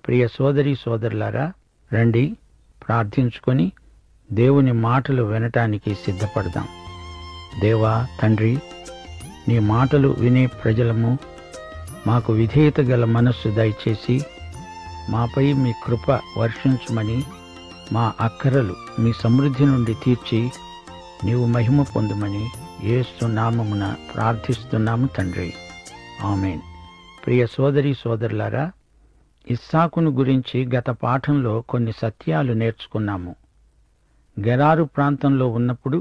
ప్రియ సోదరీ సోదరులారా, రండి ప్రార్థించుకొని దేవుని మాటలు వినటానికి సిద్ధపడదాం. దేవా తండ్రి, నీ మాటలు వినే ప్రజలము మాకు విధేయత గల మనస్సు దయచేసి మాపై మీ కృప వర్షించుమని, మా అక్కరలు మీ సమృద్ధి నుండి తీర్చి నీవు మహిమ పొందుమని యేసు నామమున ప్రార్థిస్తున్నాము తండ్రి. ఆమేన్. ప్రియ సోదరీ సోదరులారా, ఇస్సాకును గురించి గత పాఠంలో కొన్ని సత్యాలు నేర్చుకున్నాము. గెరారు ప్రాంతంలో ఉన్నప్పుడు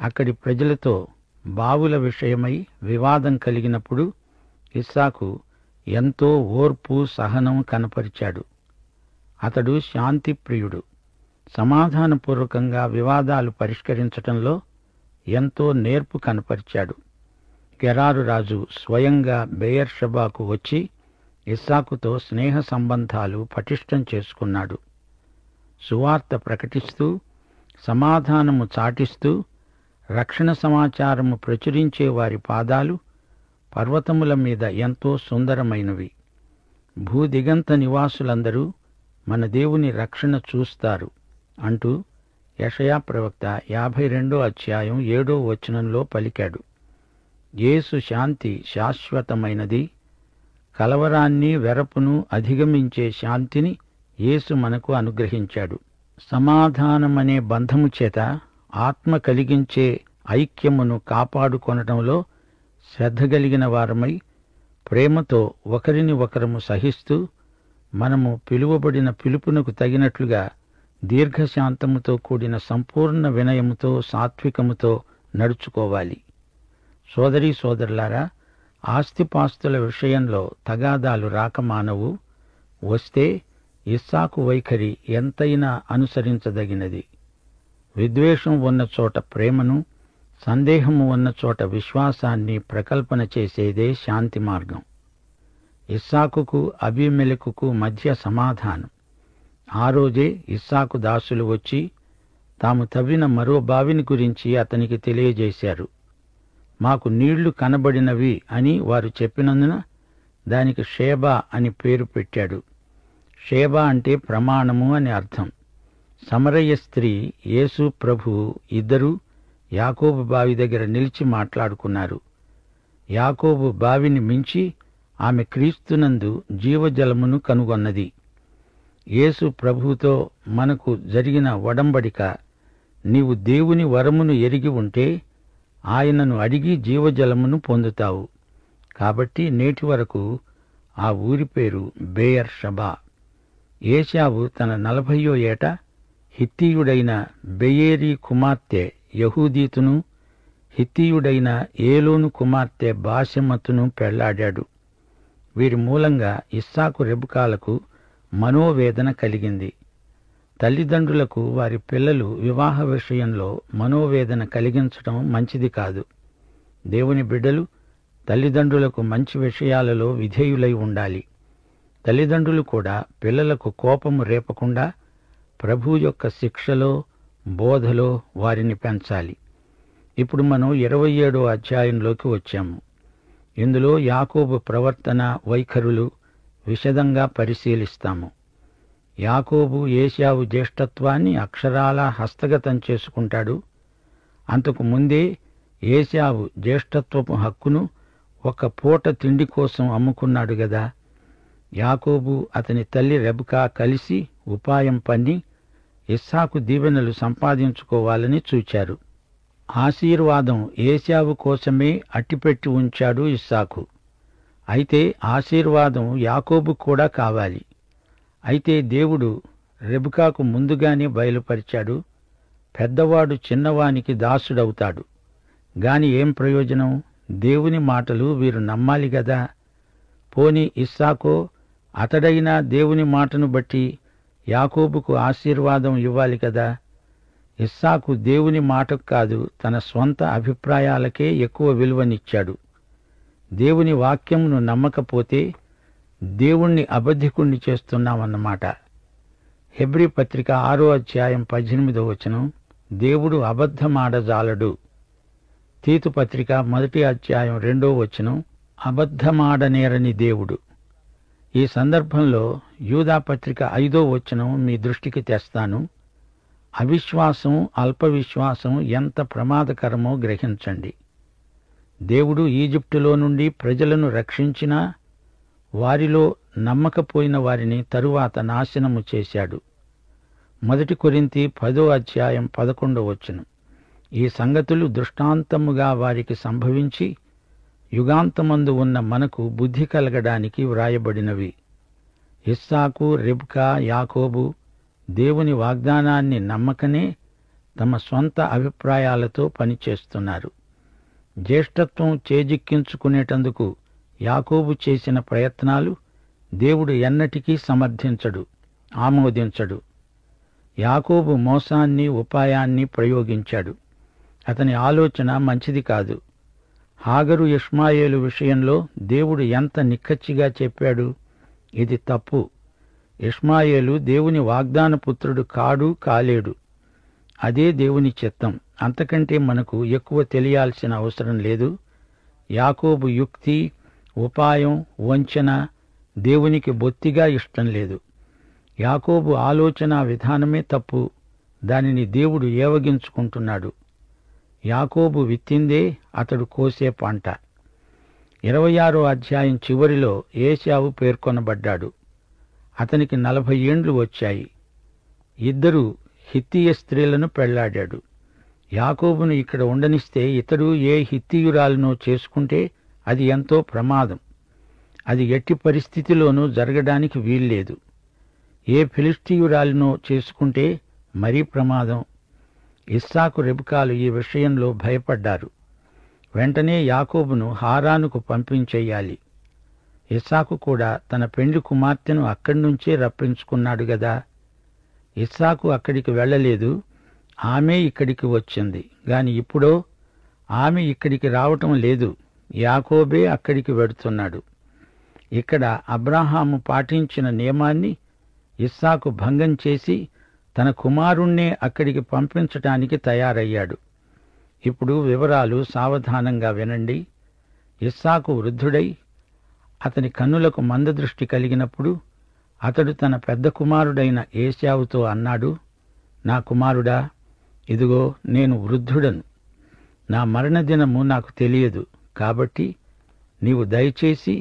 అక్కడి ప్రజలతో బావుల విషయమై వివాదం కలిగినప్పుడు ఇస్సాకు ఎంతో ఓర్పు సహనం కనపరిచాడు. అతడు శాంతిప్రియుడు. సమాధానపూర్వకంగా వివాదాలు పరిష్కరించటంలో ఎంతో నేర్పు కనపరిచాడు. గెరారు రాజు స్వయంగా బెయేర్షెబాకు వచ్చి ఇస్సాకుతో స్నేహ సంబంధాలు పటిష్టం చేసుకున్నాడు. సువార్త ప్రకటిస్తూ, సమాధానము చాటిస్తూ, రక్షణ సమాచారము ప్రచురించే వారి పాదాలు పర్వతముల మీద ఎంతో సుందరమైనవి. భూదిగంత నివాసులందరూ మన దేవుని రక్షణ చూస్తారు అంటూ యెషయా ప్రవక్త 52వ అధ్యాయం 7వ వచనంలో పలికాడు. యేసు శాంతి శాశ్వతమైనది. కలవరాన్ని, వెరపును అధిగమించే శాంతిని యేసు మనకు అనుగ్రహించాడు. సమాధానమనే బంధము చేత ఆత్మ కలిగించే ఐక్యమును కాపాడుకొనటంలో శ్రద్ధ కలిగిన వారమై ప్రేమతో ఒకరిని ఒకరము సహిస్తూ మనము పిలువబడిన పిలుపునకు తగినట్లుగా దీర్ఘశాంతముతో కూడిన సంపూర్ణ వినయముతో, సాత్వికముతో నడుచుకోవాలి. సోదరీ సోదరులారా, ఆస్తిపాస్తుల విషయంలో తగాదాలు రాకమానవు. వస్తే ఇస్సాకు వైఖరి ఎంతైనా అనుసరించదగినది. విద్వేషం ఉన్న చోట ప్రేమను, సందేహము ఉన్న చోట విశ్వాసాన్ని ప్రకల్పన చేసేదే శాంతి మార్గం. ఇస్సాకుకు అబీమెలెకుకు మధ్య సమాధానం. ఆ రోజే ఇస్సాకు దాసులు వచ్చి తాము తవ్విన మరో బావిని గురించి అతనికి తెలియజేశారు. మాకు నీళ్లు కనబడినవి అని వారు చెప్పినందున దానికి షేబా అని పేరు పెట్టాడు. షేబా అంటే ప్రమాణము అని అర్థం. సమరయ స్త్రీ, యేసు ప్రభువు ఇద్దరూ యాకోబు బావి దగ్గర నిలిచి మాట్లాడుకున్నారు. యాకోబు బావిని మించి ఆమె క్రీస్తునందు జీవజలమును కనుగొన్నది. యేసు ప్రభువుతో మనకు జరిగిన ఒడంబడిక, నీవు దేవుని వరమును ఎరిగి ఉంటే ఆయనను అడిగి జీవజలమును పొందుతావు. కాబట్టి నేటి వరకు ఆ ఊరి పేరు బెయేర్షెబా. ఏశావు తన 40వ ఏట హిత్తీయుడైన బెయేరీ కుమార్తె యహూదీతును, హిత్తీయుడైన ఏలోను కుమార్తె బాశెమతును పెళ్లాడాడు. వీరి మూలంగా ఇస్సాకు రెబెకాలకు మనోవేదన కలిగింది. తల్లిదండ్రులకు వారి పిల్లలు వివాహ విషయంలో మనోవేదన కలిగించడం మంచిది కాదు. దేవుని బిడ్డలు తల్లిదండ్రులకు మంచి విషయాలలో విధేయులై ఉండాలి. తల్లిదండ్రులు కూడా పిల్లలకు కోపము రేపకుండా ప్రభువు యొక్క శిక్షలో, బోధలో వారిని పెంచాలి. ఇప్పుడు మనం 27వ అధ్యాయంలోకి వచ్చాము. ఇందులో యాకోబు ప్రవర్తన, వైఖరులు విశదంగా పరిశీలిస్తాము. యాకోబు ఏశావు జ్యేష్ఠత్వాన్ని అక్షరాలా హస్తగతం చేసుకుంటాడు. అంతకు ముందే ఏశావు జ్యేష్ఠత్వపు హక్కును ఒక పూట తిండి కోసం అమ్ముకున్నాడు గదా. యాకోబు అతని తల్లి రెబెకా కలిసి ఉపాయం పన్ని ఇస్సాకు దీవెనలు సంపాదించుకోవాలని చూచారు. ఆశీర్వాదం ఏశావు కోసమే అట్టిపెట్టి ఉంచాడు ఇస్సాకు. అయితే ఆశీర్వాదం యాకోబు కూడా కావాలి. అయితే దేవుడు రెబెకాకు ముందుగానే బయలుపరిచాడు, పెద్దవాడు చిన్నవానికి దాసుడవుతాడు. గాని ఏం ప్రయోజనం? దేవుని మాటలు వీరు నమ్మాలి గదా. పోని ఇస్సాకో అతడైనా దేవుని మాటను బట్టి యాకోబుకు ఆశీర్వాదం ఇవ్వాలి కదా. ఇస్సాకు దేవుని మాటకు కాదు, తన స్వంత అభిప్రాయాలకే ఎక్కువ విలువనిచ్చాడు. దేవుని వాక్యమును నమ్మకపోతే దేవుణ్ణి అబద్ధికుణ్ణి చేస్తున్నామన్నమాట. హెబ్రీ పత్రిక 6వ అధ్యాయం 18వ వచనం, దేవుడు అబద్ధమాడజాలడు. తీతు పత్రిక 1వ అధ్యాయం 2వ వచనం, అబద్ధమాడనేరని దేవుడు. ఈ సందర్భంలో యూదాపత్రిక 5వ వచనం మీ దృష్టికి తెస్తాను. అవిశ్వాసం, అల్పవిశ్వాసం ఎంత ప్రమాదకరమో గ్రహించండి. దేవుడు ఈజిప్టులో నుండి ప్రజలను రక్షించినా వారిలో నమ్మకపోయిన వారిని తరువాత నాశనము చేశాడు. 1 కొరింథీ 10వ అధ్యాయం 11వ వచనం. ఈ సంగతులు దృష్టాంతముగా వారికి సంభవించి యుగాంతమందు ఉన్న మనకు బుద్ధి కలగడానికి వ్రాయబడినవి. ఇస్సాకు, రెబ్కా, యాకోబు దేవుని వాగ్దానాన్ని నమ్మకనే తమ స్వంత అభిప్రాయాలతో పనిచేస్తున్నారు. జ్యేష్ఠత్వం చేజిక్కించుకునేటందుకు యాకోబు చేసిన ప్రయత్నాలు దేవుడు ఎన్నటికీ సమర్థించడు, ఆమోదించడు. యాకోబు మోసాన్ని, ఉపాయాన్ని ప్రయోగించాడు. అతని ఆలోచన మంచిది కాదు. హాగరు, ఇష్మాయేలు విషయంలో దేవుడు ఎంత నిక్కచ్చిగా చెప్పాడు. ఇది తప్పు. ఇష్మాయేలు దేవుని వాగ్దాన పుత్రుడు కాడు, కాలేడు. అదే దేవుని చిత్తం. అంతకంటే మనకు ఎక్కువ తెలియాల్సిన అవసరం లేదు. యాకోబు యుక్తి, ఉపాయం, వంచన దేవునికి బొత్తిగా ఇష్టం లేదు. యాకోబు ఆలోచన విధానమే తప్పు. దానిని దేవుడు ఏవగించుకుంటున్నాడు. యాకోబు విత్తిందే అతడు కోసే పంట. 26వ అధ్యాయం చివరిలో ఏశావు పేర్కొనబడ్డాడు. అతనికి 40 ఏండ్లు వచ్చాయి. 2 హిత్తీయ స్త్రీలను పెళ్లాడాడు. యాకోబును ఇక్కడ ఉండనిస్తే ఇతడు ఏ హిత్తీయురాలనో చేసుకుంటే అది ఎంతో ప్రమాదం. అది ఎట్టి పరిస్థితిలోనూ జరగడానికి వీల్లేదు. ఏ ఫిలిష్తీయురాలినో చేసుకుంటే మరీ ప్రమాదం. ఇస్సాకు, రెబ్కాలు ఈ విషయంలో భయపడ్డారు. వెంటనే యాకోబును హారానుకు పంపించెయ్యాలి. ఇస్సాకు కూడా తన పెండ్లి కుమార్తెను అక్కడి నుంచే రప్పించుకున్నాడు గదా. ఇస్సాకు అక్కడికి వెళ్ళలేదు, ఆమె ఇక్కడికి వచ్చింది. గాని ఇప్పుడో ఆమె ఇక్కడికి రావటం లేదు, యాకోబే అక్కడికి వెడుతున్నాడు. ఇక్కడ అబ్రాహాము పాటించిన నియమాన్ని ఇస్సాకు భంగం చేసి తన కుమారుణ్ణే అక్కడికి పంపించటానికి తయారయ్యాడు. ఇప్పుడు వివరాలు సావధానంగా వినండి. ఇస్సాకు వృద్ధుడై అతని కన్నులకు మందదృష్టి కలిగినప్పుడు అతడు తన పెద్ద కుమారుడైన ఏశావుతో అన్నాడు, నా కుమారుడా, ఇదిగో నేను వృద్ధుడను. నా మరణదినము నాకు తెలియదు. కాబట్టి నీవు దయచేసి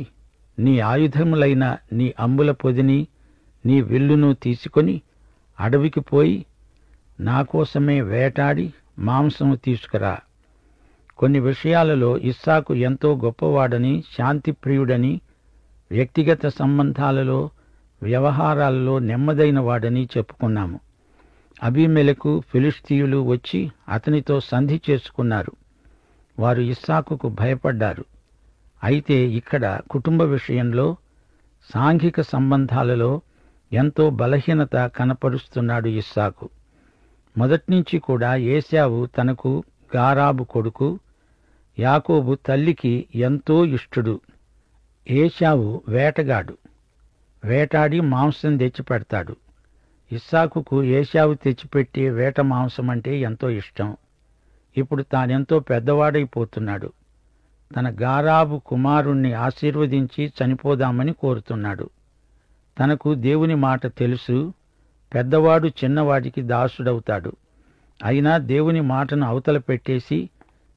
నీ ఆయుధములైన నీ అంబుల పొదిని, నీ విల్లును తీసుకొని అడవికి పోయి నా కోసమే వేటాడి మాంసము తీసుకురా. కొన్ని విషయాలలో ఇస్సాకు ఎంతో గొప్పవాడని, శాంతిప్రియుడని, వ్యక్తిగత సంబంధాలలో, వ్యవహారాలలో నెమ్మదైన వాడని చెప్పుకున్నాము. అబీమెలెకు, ఫిలిష్తీయులు వచ్చి అతనితో సంధి చేసుకున్నారు. వారు ఇస్సాకుకు భయపడ్డారు. అయితే ఇక్కడ కుటుంబ విషయంలో, సాంఘిక సంబంధాలలో ఎంతో బలహీనత కనపరుస్తున్నాడు ఇస్సాకు. మొదట్నుంచి కూడా ఏశావు తనకు గారాబు కొడుకు, యాకోబు తల్లికి ఎంతో ఇష్టుడు. ఏశావు వేటగాడు, వేటాడి మాంసం తెచ్చిపెడతాడు. ఇస్సాకుకు ఏశావు తెచ్చిపెట్టే వేట మాంసం అంటే ఎంతో ఇష్టం. ఇప్పుడు తానెంతో పెద్దవాడైపోతున్నాడు. తన గారాబు కుమారుణ్ణి ఆశీర్వదించి చనిపోదామని కోరుతున్నాడు. తనకు దేవుని మాట తెలుసు. పెద్దవాడు చిన్నవాడికి దాసుడవుతాడు. అయినా దేవుని మాటను అవతల పెట్టేసి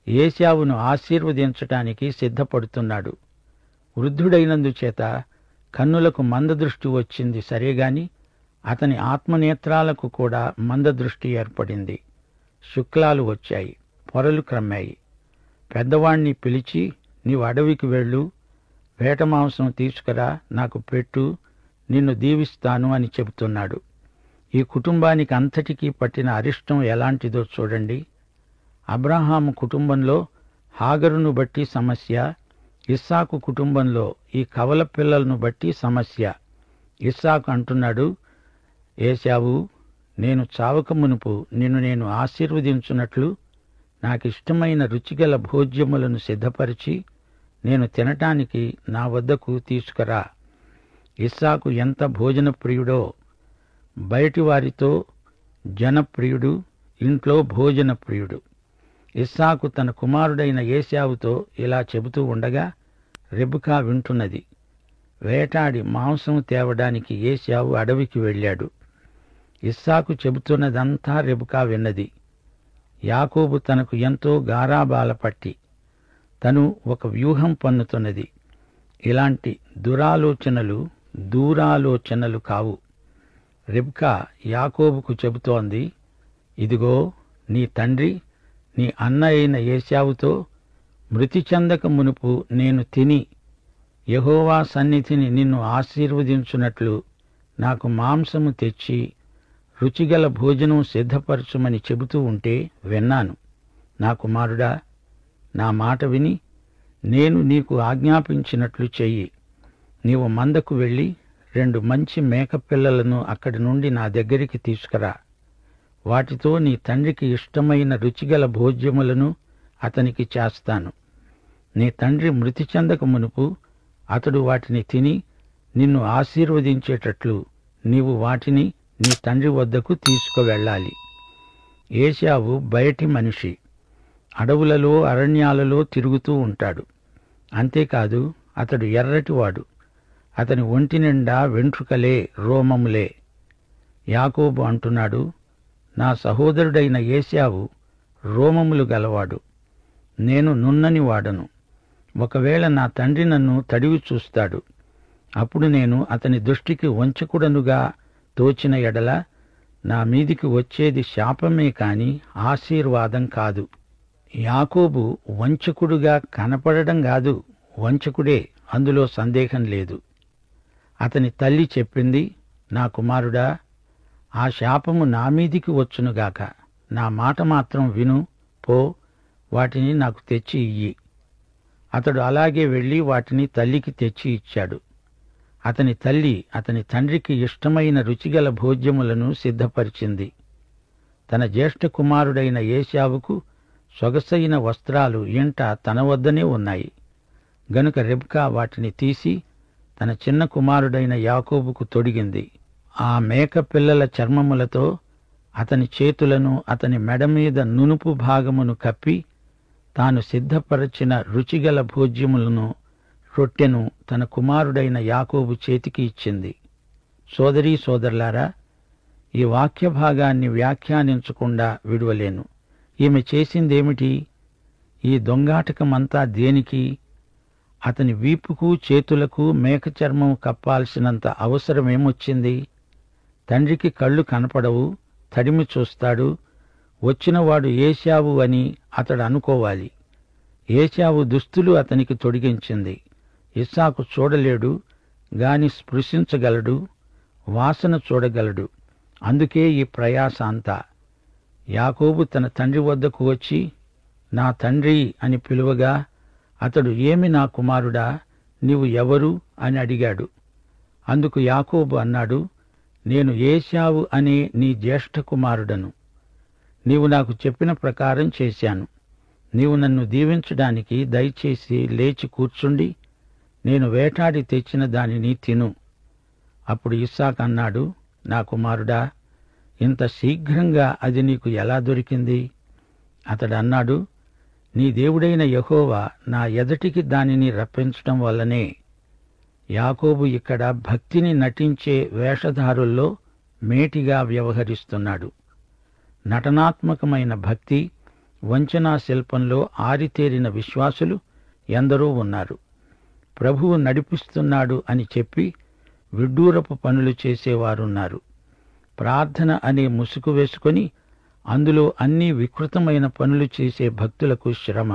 ఏశావును ఆశీర్వదించటానికి సిద్ధపడుతున్నాడు. వృద్ధుడైనందుచేత కన్నులకు మందదృష్టి వచ్చింది సరేగాని అతని ఆత్మనేత్రాలకు కూడా మందదృష్టి ఏర్పడింది. శుక్లాలు వచ్చాయి, పొరలు క్రమ్మాయి. పెద్దవాణ్ణి పిలిచి, నీవు అడవికి వెళ్ళు, వేట మాంసం తీసుకురా, నాకు పెట్టు, నిన్ను దీవిస్తాను అని చెబుతున్నాడు. ఈ కుటుంబానికి అంతటికీ పట్టిన అరిష్టం ఎలాంటిదో చూడండి. అబ్రాహాము కుటుంబంలో హాగరును బట్టి సమస్య, ఇస్సాకు కుటుంబంలో ఈ కవల పిల్లలను బట్టి సమస్య. ఇస్సాకు అంటున్నాడు, ఏశావు, నేను చావక మునుపు నిన్ను నేను ఆశీర్వదించున్నట్లు నాకిష్టమైన రుచిగల భోజ్యములను సిద్ధపరిచి నేను తినటానికి నా వద్దకు తీసుకురా. ఇస్సాకు ఎంత భోజన ప్రియుడో! బయటివారితో జనప్రియుడు, ఇంట్లో భోజన ప్రియుడు. ఇస్సాకు తన కుమారుడైన ఏశావుతో ఇలా చెబుతూ ఉండగా రెబెకా వింటున్నది. వేటాడి మాంసం తేవడానికి ఏశావు అడవికి వెళ్ళాడు. ఇస్సాకు చెబుతున్నదంతా రెబెకా విన్నది. యాకోబు తనకు ఎంతో గారాబాల పట్టి తను ఒక వ్యూహం పన్నుతున్నది. ఇలాంటి దూరాలోచనలు కావు. రెబ్కా యాకోబుకు చెబుతోంది, ఇదిగో నీ తండ్రి నీ అన్న అయిన ఏశావుతో మృతి చెందక మునుపు నేను తిని యెహోవా సన్నిధిని నిన్ను ఆశీర్వదించున్నట్లు నాకు మాంసము తెచ్చి రుచిగల భోజనం సిద్ధపరచుమని చెబుతూ ఉంటే విన్నాను. నా కుమారుడా, నా మాట విని నేను నీకు ఆజ్ఞాపించినట్లు చెయ్యి. నీవు మందకు వెళ్ళి 2 మంచి మేకపిల్లలను అక్కడి నుండి నా దగ్గరికి తీసుకురా. వాటితో నీ తండ్రికి ఇష్టమైన రుచిగల భోజ్యములను అతనికి చేస్తాను. నీ తండ్రి మృతి చెందక మునుపు అతడు వాటిని తిని నిన్ను ఆశీర్వదించేటట్లు నీవు వాటిని నీ తండ్రి వద్దకు తీసుకువెళ్ళాలి. ఏశావు బయటి మనిషి, అడవులలో అరణ్యాలలో తిరుగుతూ ఉంటాడు. అంతేకాదు, అతడు ఎర్రటివాడు. అతని ఒంటి నిండా వెంట్రుకలే, రోమములే. యాకోబు అంటున్నాడు, నా సహోదరుడైన ఏశావు రోమములు గలవాడు, నేను నున్నని వాడను. ఒకవేళ నా తండ్రి నన్ను తడివి చూస్తాడు. అప్పుడు నేను అతని దృష్టికి వంచకుడనుగా తోచిన ఎడల నా మీదికి వచ్చేది శాపమే కాని ఆశీర్వాదం కాదు. యాకోబు వంచకుడుగా కనపడడం కాదు, వంచకుడే, అందులో సందేహం లేదు. అతని తల్లి చెప్పింది, నా కుమారుడా, ఆ శాపము నా మీదికి వచ్చునుగాక. నా మాట మాత్రం విను, పో, వాటిని నాకు తెచ్చి ఇయ్యి. అతడు అలాగే వెళ్లి వాటిని తల్లికి తెచ్చి ఇచ్చాడు. అతని తల్లి అతని తండ్రికి ఇష్టమైన రుచిగల భోజ్యములను సిద్ధపరిచింది. తన జ్యేష్ఠ కుమారుడైన ఏశావుకు సొగసైన వస్త్రాలు ఇంట తన వద్దనే ఉన్నాయి గనుక రెబ్కా వాటిని తీసి తన చిన్న కుమారుడైన యాకోబుకు తొడిగింది. ఆ మేక పిల్లల చర్మములతో అతని చేతులను, అతని మెడ మీద నునుపు భాగమును కప్పి తాను సిద్ధపరచిన రుచిగల భోజ్యములను, రొట్టెను తన కుమారుడైన యాకోబు చేతికి ఇచ్చింది. సోదరీ సోదరులారా, ఈ వాక్య భాగాన్ని వ్యాఖ్యానించకుండా విడువలేను. ఈమె చేసిందేమిటి? ఈ దొంగాటకమంతా దేనికి? అతని వీపుకు చేతులకు మేక చర్మం కప్పాల్సినంత అవసరమేమొచ్చింది? తండ్రికి కళ్ళు కనపడవు, తడిమి చూస్తాడు. వచ్చినవాడు ఏశావు అని అతడు అనుకోవాలి. ఏశావు దుస్తులు అతనికి తొడిగించింది. ఇస్సాకు చూడలేడు గాని స్పృశించగలడు, వాసన చూడగలడు. అందుకే ఈ ప్రయాస అంతా. యాకోబు తన తండ్రి వద్దకు వచ్చి నా తండ్రి అని పిలువగా అతడు ఏమి నా కుమారుడా, నీవు ఎవరు అని అడిగాడు. అందుకు యాకోబు అన్నాడు, నేను ఏశావు అనే నీ జ్యేష్ఠ కుమారుడను. నీవు నాకు చెప్పిన ప్రకారం చేశాను. నీవు నన్ను దీవించడానికి దయచేసి లేచి కూర్చుండి నేను వేటాడి తెచ్చిన దానిని తిను. అప్పుడు ఇస్సాకు అన్నాడు, నా కుమారుడా, ఇంత శీఘ్రంగా అది నీకు ఎలా దొరికింది? అతడు అన్నాడు, నీ దేవుడైన యెహోవా నా ఎదటికి దానిని రప్పించటం వల్లనే. యాకోబు ఇక్కడ భక్తిని నటించే వేషధారుల్లో మేటిగా వ్యవహరిస్తున్నాడు. నటనాత్మకమైన భక్తి, వంచనా శిల్పంలో ఆరితేరిన విశ్వాసులు ఎందరో ఉన్నారు. ప్రభువు నడిపిస్తున్నాడు అని చెప్పి విడ్డూరపు పనులు చేసేవారున్నారు. ప్రార్థన అనే ముసుగు వేసుకొని అందులో అన్ని వికృతమైన పనులు చేసే భక్తులకు శ్రమ.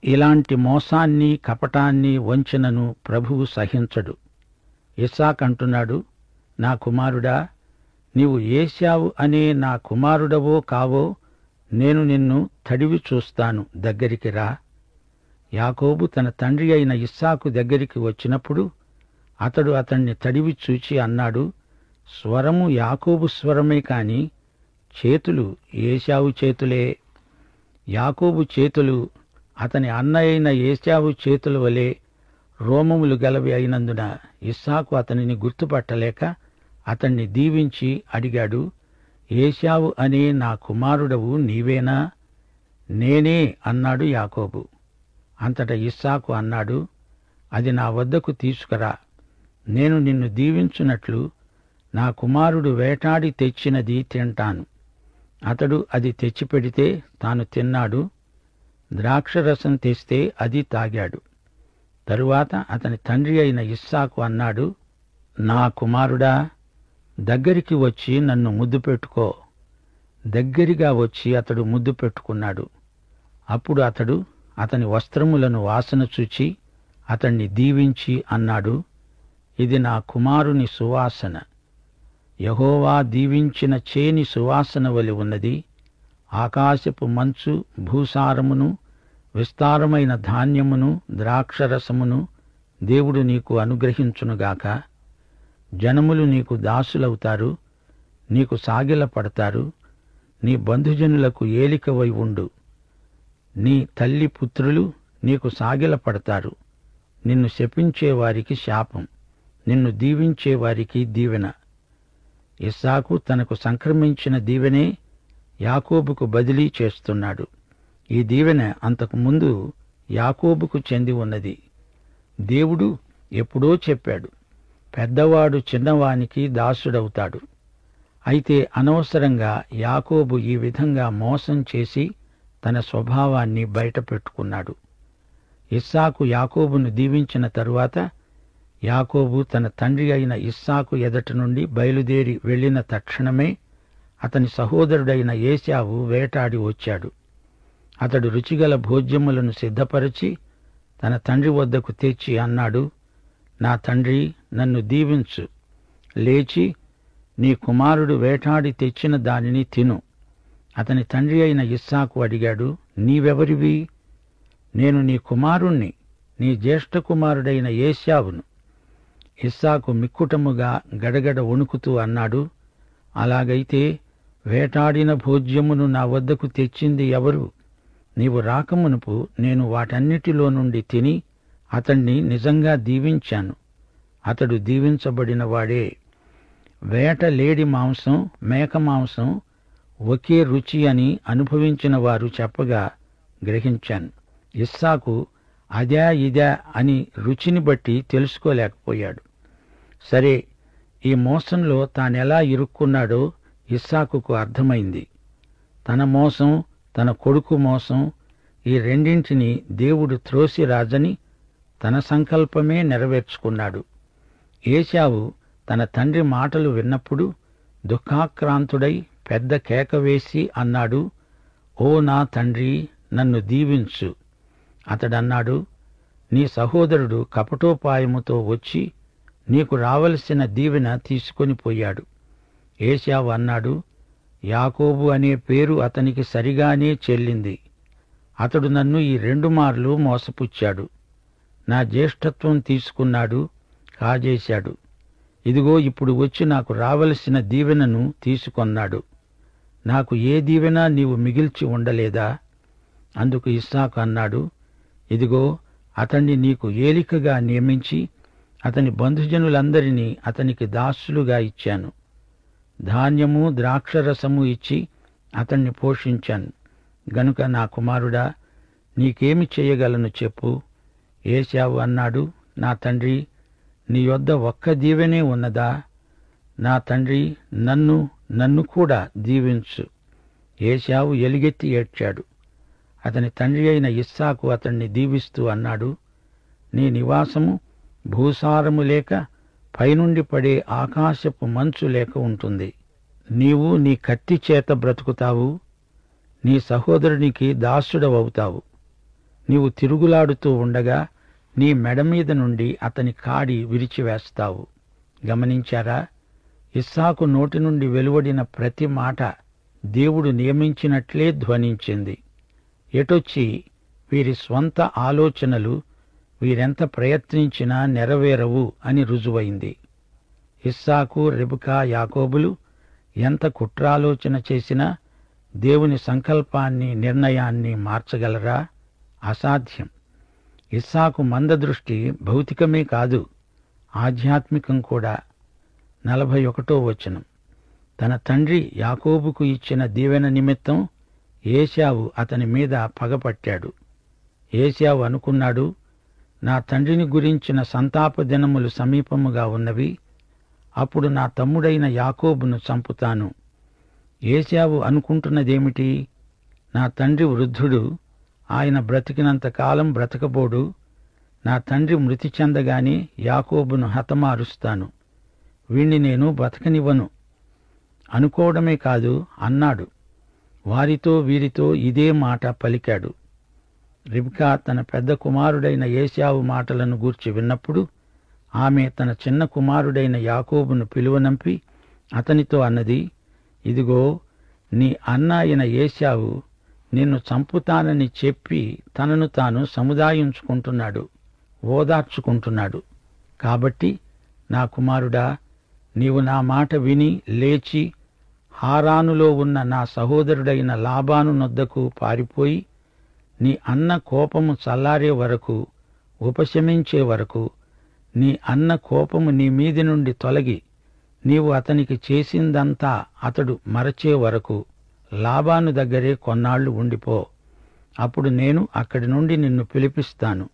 ఇలాంటి మోసాన్ని, కపటాన్ని, వంచనను ప్రభువు సహించడు. ఇస్సాకు అంటున్నాడు, నా కుమారుడా, నీవు ఏశావు అనే నా కుమారుడవో కావో నేను నిన్ను తడివి చూస్తాను, దగ్గరికి రా. యాకోబు తన తండ్రి అయిన ఇస్సాకు దగ్గరికి వచ్చినప్పుడు అతడు అతణ్ణి తడివి చూచి అన్నాడు, స్వరము యాకోబు స్వరమే కాని చేతులు ఏశావు చేతులే. యాకోబు చేతులు అతని అన్న అయిన ఏశావు చేతుల వలె రోమములు గలవి అయినందున ఇస్సాకు అతనిని గుర్తుపట్టలేక అతణ్ణి దీవించి అడిగాడు, ఏశావు అనే నా కుమారుడవు నీవేనా? నేనే అన్నాడు యాకోబు. అంతట ఇస్సాకు అన్నాడు, అది నా వద్దకు తీసుకురా, నేను నిన్ను దీవించున్నట్లు నా కుమారుడు వేటాడి తెచ్చినది తింటాను. అతడు అది తెచ్చిపెడితే తాను తిన్నాడు, ద్రాక్షరసం తెస్తే అది తాగాడు. తరువాత అతని తండ్రి అయిన ఇస్సాకు అన్నాడు, నా కుమారుడా, దగ్గరికి వచ్చి నన్ను ముద్దు పెట్టుకో. దగ్గరగా వచ్చి అతడు ముద్దు పెట్టుకున్నాడు. అప్పుడు అతడు అతని వస్త్రములను వాసన చూచి అతణ్ణి దీవించి అన్నాడు, ఇది నా కుమారుని సువాసన. యెహోవా దీవించిన చేని సువాసన వలె ఉన్నది. ఆకాశపు మంచు, భూసారమును, విస్తారమైన ధాన్యమును, ద్రాక్షరసమును దేవుడు నీకు అనుగ్రహించునుగాక. జనములు నీకు దాసులవుతారు, నీకు సాగిలపడతారు. నీ బంధుజనులకు ఏలికవై ఉండు. నీ తల్లి పుత్రులు నీకు సాగిలపడతారు. నిన్ను శపించేవారికి శాపం, నిన్ను దీవించేవారికి దీవెన. ఇస్సాకు తనకు సంక్రమించిన దీవెనే యాకోబుకు బదిలీ చేస్తున్నాడు. ఈ దీవెన అంతకుముందు యాకోబుకు చెంది ఉన్నది. దేవుడు ఎప్పుడో చెప్పాడు, పెద్దవాడు చిన్నవానికి దాసుడవుతాడు. అయితే అనవసరంగా యాకోబు ఈ విధంగా మోసం చేసి తన స్వభావాన్ని బయటపెట్టుకున్నాడు. ఇస్సాకు యాకోబును దీవించిన తరువాత యాకోబు తన తండ్రి అయిన ఇస్సాకు ఎదట నుండి బయలుదేరి వెళ్లిన తక్షణమే అతని సహోదరుడైన ఏశావు వేటాడి వచ్చాడు. అతడు రుచిగల భోజ్యములను సిద్ధపరచి తన తండ్రి వద్దకు తెచ్చి అన్నాడు, నా తండ్రి, నన్ను దీవించు. లేచి నీ కుమారుడు వేటాడి తెచ్చిన దానిని తిను. అతని తండ్రి అయిన ఇస్సాకు అడిగాడు, నీవెవరివి? నేను నీ కుమారుణ్ణి, నీ జ్యేష్ఠ కుమారుడైన ఏశావును. ఇస్సాకు మిక్కుటముగా గడగడ వణుకుతూ అన్నాడు, అలాగైతే వేటాడిన భోజ్యమును నా వద్దకు తెచ్చింది ఎవరు? నీవు రాకమునుపు నేను వాటన్నిటిలో నుండి తిని అతణ్ణి నిజంగా దీవించాను. అతడు దీవించబడిన వాడే. వేట లేడి మాంసం, మేక మాంసం ఒకే రుచి అని అనుభవించిన వారు చెప్పగా గ్రహించాను. ఇస్సాకు అదా ఇదా అని రుచిని బట్టి తెలుసుకోలేకపోయాడు. సరే, ఈ మోసంలో తానెలా ఇరుక్కున్నాడో ఇస్సాకుకు అర్థమైంది. తన మోసం, తన కొడుకు మోసం, ఈ రెండింటినీ దేవుడు త్రోసిరాజని తన సంకల్పమే నెరవేర్చుకున్నాడు. ఏశావు తన తండ్రి మాటలు విన్నప్పుడు దుఃఖాక్రాంతుడై పెద్ద కేక వేసి అన్నాడు, ఓ నా తండ్రి, నన్ను దీవించు. అతడన్నాడు, నీ సహోదరుడు కపటోపాయముతో వచ్చి నీకు రావలసిన దీవెన తీసుకొని పోయాడు. ఏశావు అన్నాడు, యాకోబు అనే పేరు అతనికి సరిగానే చెల్లింది. అతడు నన్ను ఈ 2 మార్లు మోసపుచ్చాడు. నా జ్యేష్ఠత్వం తీసుకున్నాడు, కాజేశాడు. ఇదిగో ఇప్పుడు వచ్చి నాకు రావలసిన దీవెనను తీసుకొన్నాడు. నాకు ఏ దీవెన నీవు మిగిల్చి ఉండలేదా? అందుకు ఇస్సాకు అన్నాడు, ఇదిగో అతణ్ణి నీకు ఏలికగా నియమించి అతని బంధుజనులందరినీ అతనికి దాసులుగా ఇచ్చాను. ధాన్యము, ద్రాక్షరసము ఇచ్చి అతణ్ణి పోషించాను. గనుక నా కుమారుడా, నీకేమి చేయగలను చెప్పు. ఏశావు అన్నాడు, నా తండ్రి, నీ యొద్ద ఒక్క దీవెనే ఉన్నదా? నా తండ్రి, నన్ను కూడా దీవించు. ఏశావు ఎలుగెత్తి ఏడ్చాడు. అతని తండ్రి అయిన ఇస్సాకు అతణ్ణి దీవిస్తూ అన్నాడు, నీ నివాసము భూసారము లేక పైనుండి పడే ఆకాశపు మంచు లేక ఉంటుంది. నీవు నీ కత్తి చేత బ్రతుకుతావు, నీ సహోదరునికి దాసుడవవుతావు. నీవు తిరుగులాడుతూ ఉండగా నీ మెడమీద నుండి అతని కాడి విరిచివేస్తావు. గమనించారా? ఇస్సాకు నోటి నుండి వెలువడిన ప్రతి మాట దేవుడు నియమించినట్లే ధ్వనించింది. ఎటొచ్చి వీరి స్వంత ఆలోచనలు వీరెంత ప్రయత్నించినా నెరవేరవు అని రుజువైంది. ఇస్సాకు, రెబెకా, యాకోబులు ఎంత కుట్రాలోచన చేసినా దేవుని సంకల్పాన్ని, నిర్ణయాన్ని మార్చగలరా? అసాధ్యం. ఇస్సాకు మందదృష్టి భౌతికమే కాదు, ఆధ్యాత్మికం కూడా. 41వ వచనం. తన తండ్రి యాకోబుకు ఇచ్చిన దీవెన నిమిత్తం ఏశావు అతని మీద పగపట్టాడు. ఏశావు అనుకున్నాడు, నా తండ్రిని గురించిన సంతాప దినములు సమీపముగా ఉన్నవి. అప్పుడు నా తమ్ముడైన యాకోబును చంపుతాను. ఏశావు అనుకుంటున్నదేమిటి? నా తండ్రి వృద్ధుడు, ఆయన బ్రతికినంత కాలం బ్రతకబోడు. నా తండ్రి మృతి చెందగానే యాకోబును హతమారుస్తాను. వీణ్ణి నేను బతకనివ్వను అనుకోవడమే కాదు, అన్నాడు. వారితో వీరితో ఇదే మాట పలికాడు. రిబ్కా తన పెద్ద కుమారుడైన ఏశావు మాటలను గూర్చి విన్నప్పుడు ఆమె తన చిన్న కుమారుడైన యాకోబును పిలువనంపి అతనితో అన్నది, ఇదిగో, నీ అన్న అయిన ఏశావు నిన్ను చంపుతానని చెప్పి తనను తాను సముదాయించుకుంటున్నాడు, ఓదార్చుకుంటున్నాడు. కాబట్టి నా కుమారుడా, నీవు నా మాట విని లేచి హారానులో ఉన్న నా సహోదరుడైన లాబాను నొద్దకు పారిపోయి నీ అన్న కోపము చల్లారే వరకు, ఉపశమించే వరకు, నీ అన్న కోపము నీ మీది నుండి తొలగి నీవు అతనికి చేసిందంతా అతడు మరచే వరకు లాబాను దగ్గరే కొన్నాళ్లు ఉండిపో. అప్పుడు నేను అక్కడి నుండి నిన్ను పిలిపిస్తాను.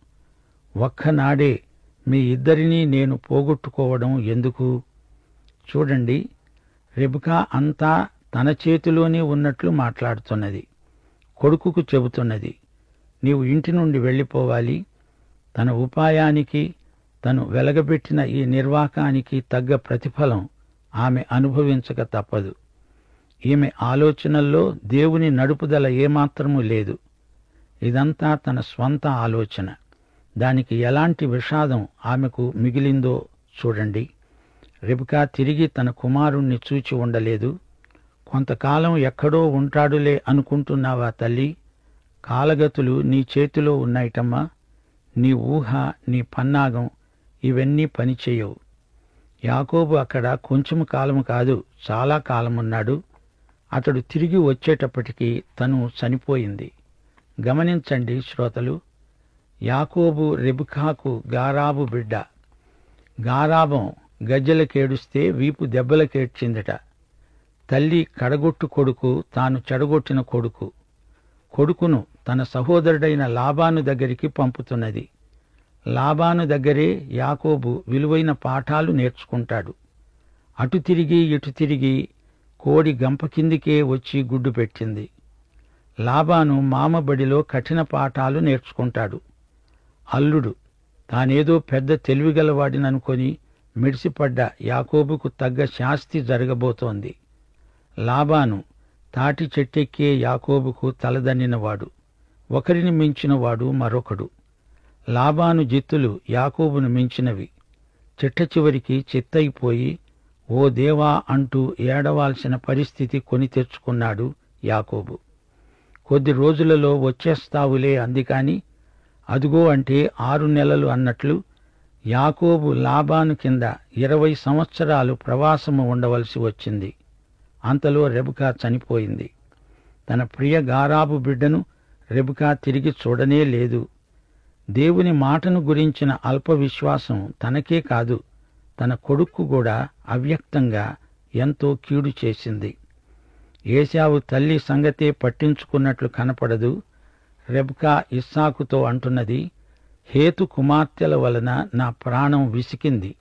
ఒక్కనాడే మీ ఇద్దరినీ నేను పోగొట్టుకోవడం ఎందుకు? చూడండి, రెబెకా అంతా తన చేతిలోనే ఉన్నట్లు మాట్లాడుతున్నది. కొడుకుకు చెబుతున్నది, నీవు ఇంటి నుండి వెళ్ళిపోవాలి. తన ఉపాయానికి, తను వెలగబెట్టిన ఈ నిర్వాకానికి తగ్గ ప్రతిఫలం ఆమె అనుభవించక తప్పదు. ఈమె ఆలోచనల్లో దేవుని నడుపుదల ఏమాత్రమూ లేదు. ఇదంతా తన స్వంత ఆలోచన. దానికి ఎలాంటి విషాదం ఆమెకు మిగిలిందో చూడండి. రెబెకా తిరిగి తన కుమారుణ్ణి చూచి ఉండలేదు. కొంతకాలం ఎక్కడో ఉంటాడులే అనుకుంటున్నావా తల్లి? కాలగతులు నీ చేతిలో ఉన్నాయిటమ్మా. నీ ఊహ, నీ పన్నాగం ఇవన్నీ పనిచేయవు. యాకోబు అక్కడ కొంచెం కాలము కాదు, చాలా కాలమున్నాడు. అతడు తిరిగి వచ్చేటప్పటికి తను చనిపోయింది. గమనించండి శ్రోతలు, యాకోబు రెబెకాకు గారాబు బిడ్డ. గారాబం గజ్జెలకేడుస్తే వీపు దెబ్బలకేడ్చిందట. తల్లి కడగొట్టు కొడుకు, తాను చెడగొట్టిన కొడుకు. కొడుకును తన సహోదరుడైన లాబాను దగ్గరికి పంపుతున్నది. లాబాను దగ్గరే యాకోబు విలువైన పాఠాలు నేర్చుకుంటాడు. అటు తిరిగి ఇటు తిరిగి కోడి గంప కిందికే వచ్చి గుడ్డు పెట్టింది. లాబాను మామబడిలో కఠిన పాఠాలు నేర్చుకుంటాడు. అల్లుడు తానేదో పెద్ద తెలివిగలవాడిననుకొని మిడిసిపడ్డ యాకోబుకు తగ్గ శాస్తి జరగబోతోంది. లాబాను తాటి చెట్టెక్కే యాకోబుకు తలదన్నినవాడు, ఒకరిని మించినవాడు మరొకడు. లాబాను జిత్తులు యాకోబును మించినవి. చిట్ట చివరికి చిత్తయిపోయి ఓ దేవా అంటూ ఏడవాల్సిన పరిస్థితి కొని తెచ్చుకున్నాడు యాకోబు. కొద్ది రోజులలో వచ్చేస్తావులే అందికాని అదుగో అంటే 6 నెలలు అన్నట్లు యాకోబు లాబాను కింద 20 సంవత్సరాలు ప్రవాసము ఉండవలసి వచ్చింది. అంతలో రెబెకా చనిపోయింది. తన ప్రియ గారాబు బిడ్డను రెబెకా తిరిగి చూడనే లేదు. దేవుని మాటను గురించిన అల్ప విశ్వాసం తనకే కాదు, తన కొడుక్కు కూడా అవ్యక్తంగా ఎంతో కీడు చేసింది. ఏశావు తల్లి సంగతే పట్టించుకున్నట్లు కనపడదు. రెబెకా ఇస్సాకుతో అంటున్నది, హేతు కుమార్తెల వలన నా ప్రాణం విసికింది.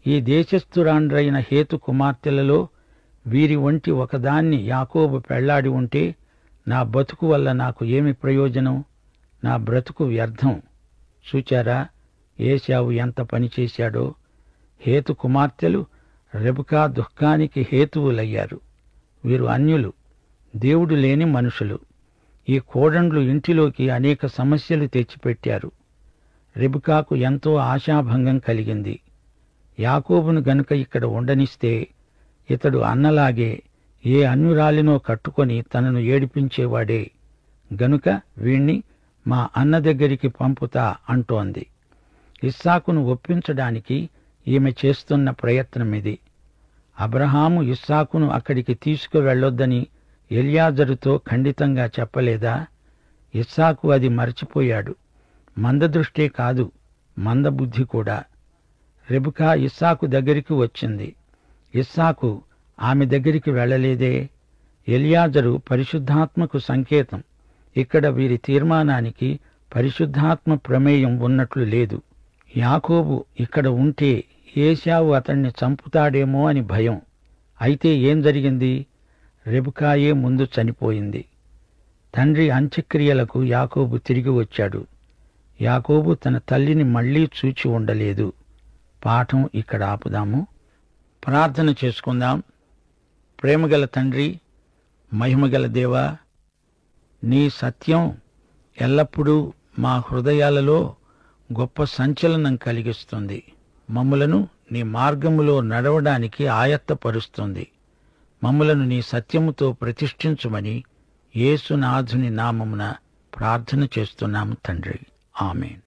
ఈ దేశస్థురాండ్రైన హేతు కుమార్తెలలో వీరి వంటి ఒకదాన్ని యాకోబు పెళ్లాడి ఉంటే నా బతుకు వల్ల నాకు ఏమి ప్రయోజనం? నా బ్రతుకు వ్యర్థం. చూచారా ఏశావు ఎంత పనిచేశాడో? హేతు కుమార్తెలు రెబెకా దుఃఖానికి హేతువులయ్యారు. వీరు అన్యులు, దేవుడు లేని మనుషులు. ఈ కోడండ్లు ఇంటిలోకి అనేక సమస్యలు తెచ్చిపెట్టారు. రెబెకాకు ఎంతో ఆశాభంగం కలిగింది. యాకోబును గనుక ఇక్కడ ఉండనిస్తే ఇతడు అన్నలాగే ఏ అన్యురాలినో కట్టుకొని తనను ఏడిపించేవాడే. గనుక వీణ్ణి మా అన్న దగ్గరికి పంపుతా అంటోంది. ఇస్సాకును ఒప్పించడానికి ఈమె చేస్తున్న ప్రయత్నమిది. అబ్రహాము ఇస్సాకును అక్కడికి తీసుకువెళ్లొద్దని ఎల్యాజరుతో ఖండితంగా చెప్పలేదా? ఇస్సాకు అది మరచిపోయాడు. మందదృష్టే కాదు, మందబుద్ధి కూడా. రెబెకా ఇస్సాకు దగ్గరికి వచ్చింది. ఇస్సాకు ఆమె దగ్గరికి వెళ్లలేదే. ఎల్యాజరు పరిశుద్ధాత్మకు సంకేతం. ఇక్కడ వీరి తీర్మానానికి పరిశుద్ధాత్మ ప్రమేయం ఉన్నట్లు లేదు. యాకోబు ఇక్కడ ఉంటే ఏశావు అతణ్ణి చంపుతాడేమో అని భయం. అయితే ఏం జరిగింది? రెబెకాయే ముందు చనిపోయింది. తండ్రి అంత్యక్రియలకు యాకోబు తిరిగి వచ్చాడు. యాకోబు తన తల్లిని మళ్లీ చూచి ఉండలేదు. పాఠం ఇక్కడ ఆపుదాము. ప్రార్థన చేసుకుందాం. ప్రేమగల తండ్రి, మహిమగల దేవా, నీ సత్యం ఎల్లప్పుడూ మా హృదయాలలో గొప్ప సంచలనం కలిగిస్తుంది. మమ్ములను నీ మార్గములో నడవడానికి ఆయత్తపరుస్తుంది. మమ్ములను నీ సత్యముతో ప్రతిష్ఠించుమని యేసునాథుని నామమున ప్రార్థన చేస్తున్నాము తండ్రి. ఆమేన్.